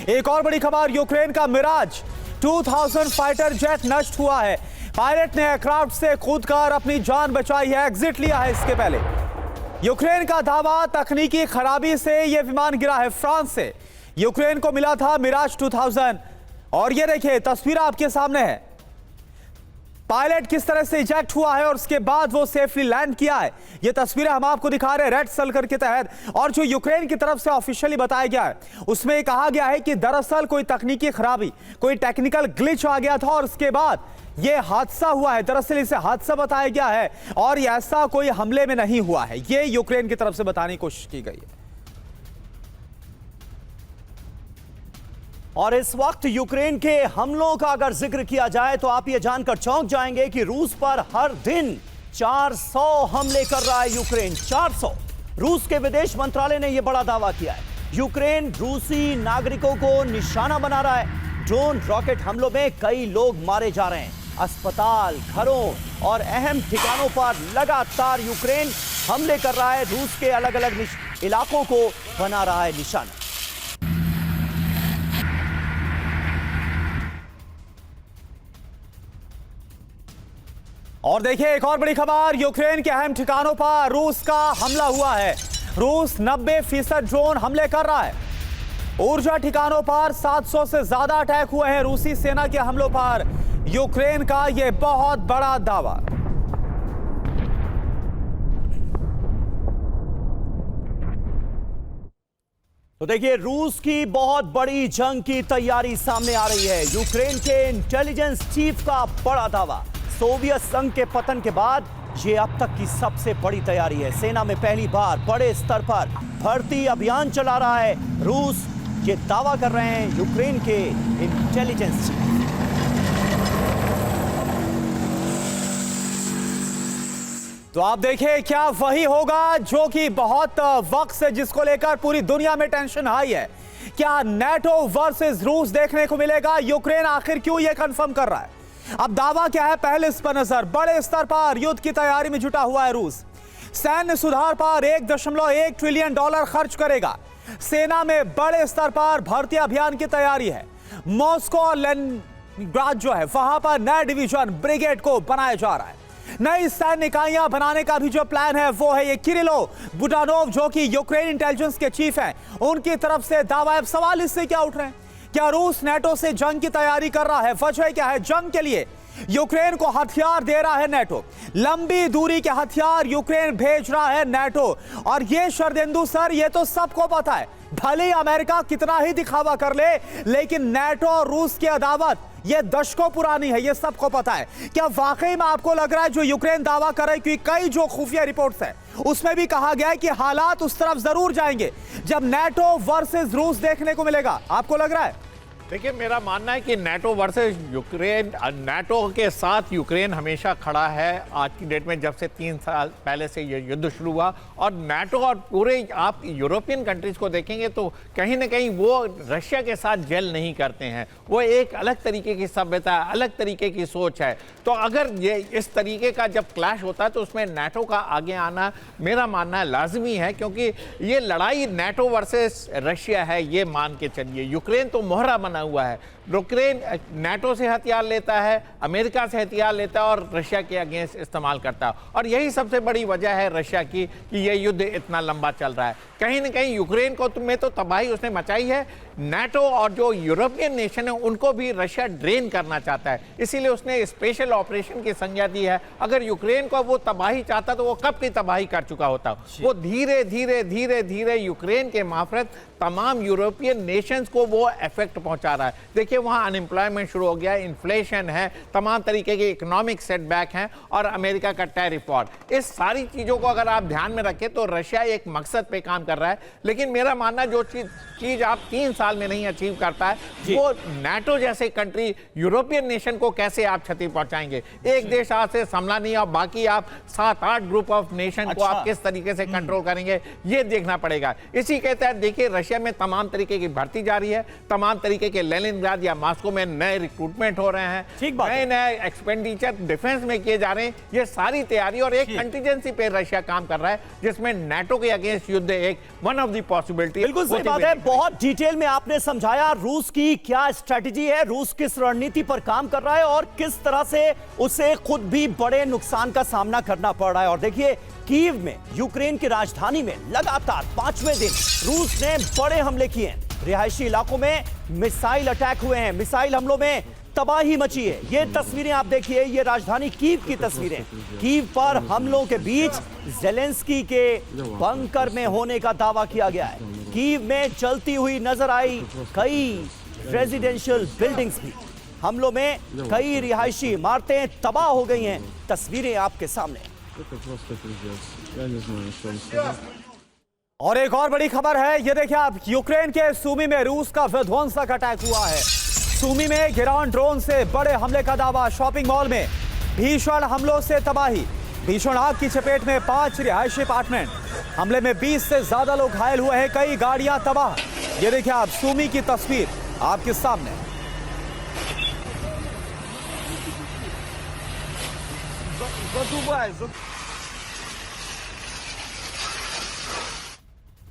एक और बड़ी खबर, यूक्रेन का मिराज 2000 फाइटर जेट नष्ट हुआ है। पायलट ने एयरक्राफ्ट से कूदकर अपनी जान बचाई है, एग्जिट लिया है। इसके पहले यूक्रेन का दावा, तकनीकी खराबी से यह विमान गिरा है। फ्रांस से यूक्रेन को मिला था मिराज 2000 और ये देखिए तस्वीर आपके सामने है। पायलट किस तरह से इजेक्ट हुआ है और उसके बाद वो सेफली लैंड किया है। ये तस्वीरें हम आपको दिखा रहे हैं रेड सर्कल के तहत। और जो यूक्रेन की तरफ से ऑफिशियली बताया गया है उसमें कहा गया है कि दरअसल कोई तकनीकी खराबी, कोई टेक्निकल ग्लिच आ गया था और उसके बाद ये हादसा हुआ है। दरअसल इसे हादसा बताया गया है और ये ऐसा कोई हमले में नहीं हुआ है, ये यूक्रेन की तरफ से बताने की कोशिश की गई है। और इस वक्त यूक्रेन के हमलों का अगर जिक्र किया जाए तो आप ये जानकर चौंक जाएंगे कि रूस पर हर दिन 400 हमले कर रहा है यूक्रेन। 400। रूस के विदेश मंत्रालय ने यह बड़ा दावा किया है। यूक्रेन रूसी नागरिकों को निशाना बना रहा है। ड्रोन रॉकेट हमलों में कई लोग मारे जा रहे हैं। अस्पताल, घरों और अहम ठिकानों पर लगातार यूक्रेन हमले कर रहा है। रूस के अलग अलग इलाकों को बना रहा है निशाना। और देखिए एक और बड़ी खबर, यूक्रेन के अहम ठिकानों पर रूस का हमला हुआ है। रूस 90% ड्रोन हमले कर रहा है। ऊर्जा ठिकानों पर 700 से ज्यादा अटैक हुए हैं रूसी सेना के हमलों पर। यूक्रेन का यह बहुत बड़ा दावा। तो देखिए रूस की बहुत बड़ी जंग की तैयारी सामने आ रही है। यूक्रेन के इंटेलिजेंस चीफ का बड़ा दावा। सोवियत संघ के पतन के बाद यह अब तक की सबसे बड़ी तैयारी है। सेना में पहली बार बड़े स्तर पर भर्ती अभियान चला रहा है रूस, ये दावा कर रहे हैं यूक्रेन के इंटेलिजेंस चीफ। तो आप देखिए क्या वही होगा जो कि बहुत वक्त से जिसको लेकर पूरी दुनिया में टेंशन हाई है। क्या नेटो वर्सेस रूस देखने को मिलेगा? यूक्रेन आखिर क्यों यह कंफर्म कर रहा है? अब दावा क्या है, पहले इस पर नजर। बड़े स्तर पर युद्ध की तैयारी में जुटा हुआ है रूस। सैन्य सुधार पर $1.1 ट्रिलियन खर्च करेगा। सेना में बड़े स्तर पर भर्ती अभियान की तैयारी है। मॉस्को और लेनिनग्राड जो है वहां पर नए डिवीजन ब्रिगेड को बनाया जा रहा है। नई सैन्य इकाइयां बनाने का भी जो प्लान है वो है ये। किरिलो बुडानोव जो कि यूक्रेन इंटेलिजेंस के चीफ हैं, उनकी तरफ से दावा है। अब सवाल इससे क्या उठ रहे हैं, क्या रूस नेटो से जंग की तैयारी कर रहा है? वजह क्या है? जंग के लिए यूक्रेन को हथियार दे रहा है नेटो। लंबी दूरी के हथियार यूक्रेन भेज रहा है नेटो। और ये शरदेंदु सर, ये तो सबको पता है। भले ही अमेरिका कितना ही दिखावा कर ले, लेकिन नेटो और रूस की अदावत ये दशकों पुरानी है, ये सबको पता है। क्या वाकई में आपको लग रहा है जो यूक्रेन दावा कर रहा है, क्योंकि कई जो खुफिया रिपोर्ट्स है उसमें भी कहा गया है कि हालात उस तरफ जरूर जाएंगे जब नेटो वर्सेस रूस देखने को मिलेगा? आपको लग रहा है? देखिए मेरा मानना है कि नेटो वर्सेस यूक्रेन, नेटो के साथ यूक्रेन हमेशा खड़ा है। आज की डेट में जब से 3 साल पहले से ये युद्ध शुरू हुआ, और नेटो और पूरे आप यूरोपियन कंट्रीज को देखेंगे तो कहीं ना कहीं वो रशिया के साथ जेल नहीं करते हैं। वो एक अलग तरीके की सभ्यता है, अलग तरीके की सोच है। तो अगर ये इस तरीके का जब क्लैश होता है तो उसमें नेटो का आगे आना मेरा मानना है लाजमी है, क्योंकि ये लड़ाई नेटो वर्सेस रशिया है, ये मान के चलिए। यूक्रेन तो मोहरा बना हुआ है। यूक्रेन नेटो से हथियार लेता है, अमेरिका से हथियार लेता है और रशिया के अगेंस्ट इस्तेमाल करता है। और यही सबसे बड़ी वजह है रशिया की कि यह युद्ध इतना लंबा चल रहा है। कहीं ना कहीं यूक्रेन को में तो तबाही उसने मचाई है। नेटो और जो यूरोपियन नेशन है उनको भी रशिया ड्रेन करना चाहता है, इसीलिए उसने स्पेशल ऑपरेशन की संज्ञा दी है। अगर यूक्रेन को वो तबाही चाहता तो वो कब की तबाही कर चुका होता। वो धीरे धीरे धीरे धीरे यूक्रेन के मार्फत तमाम यूरोपियन नेशंस को वो इफेक्ट पहुंचा रहा है। देखिए वहाँ अनएम्प्लॉयमेंट शुरू हो गया है, इन्फ्लेशन है, तमाम तरीके के इकोनॉमिक सेटबैक हैं और अमेरिका का टैरिफ वॉर। इस सारी चीज़ों को अगर आप ध्यान में रखें तो रशिया एक मकसद पे काम कर रहा है। लेकिन मेरा मानना जो चीज़ आप 3 साल में नहीं अचीव कर पाए, वो नेटो जैसे कंट्री यूरोपियन नेशन को कैसे आप क्षति पहुंचाएंगे? एक देश आज से संभला नहीं और बाकी आप 7-8 ग्रुप ऑफ नेशन को आप किस तरीके से कंट्रोल करेंगे, ये देखना पड़ेगा। इसी के तहत देखिए रशिया में तमाम तरीके की भर्ती जारी है, तमाम तरीके के लेनिनग्राड या मॉस्को में नए रिक्रूटमेंट हो रहे हैं, नए एक्सपेंडिचर डिफेंस में किए जा रहे हैं। ये सारी तैयारी और एक कंटीजेंसी पे रशिया काम कर रहा है जिसमें नेटो के अगेंस्ट युद्ध एक वन ऑफ द पॉसिबिलिटी। बिल्कुल सही बात है। बहुत डिटेल में आपने समझाया रूस की क्या स्ट्रैटेजी है, रूस किस रणनीति पर काम कर रहा है और किस तरह से उसे खुद भी बड़े नुकसान का सामना करना पड़ रहा है। और देखिए, कीव में, यूक्रेन की राजधानी में लगातार 5वें दिन रूस ने बड़े हमले किए हैं। रिहायशी इलाकों में मिसाइल अटैक हुए हैं, मिसाइल हमलों में तबाही मची है। ये तस्वीरें आप देखिए, ये राजधानी कीव की तस्वीरें। कीव पर हमलों के बीच ज़ेलेंस्की के बंकर में होने का दावा किया गया है। कीव में चलती हुई नजर आई कई रेजिडेंशियल बिल्डिंग्स भी। हमलों में कई रिहायशी इमारतें तबाह हो गई हैं। तस्वीरें आपके सामने। और एक और बड़ी खबर है, ये देखिए आप, यूक्रेन के सूमी में रूस का विध्वंसक अटैक हुआ है। सूमी में गिरान ड्रोन से बड़े हमले का दावा। शॉपिंग मॉल में भीषण हमलों से तबाही। भीषण आग की चपेट में 5 रिहायशी अपार्टमेंट। हमले में 20 से ज्यादा लोग घायल हुए हैं, कई गाड़ियां तबाह। ये देखिए आप, सूमी की तस्वीर आपके सामने। Задувай,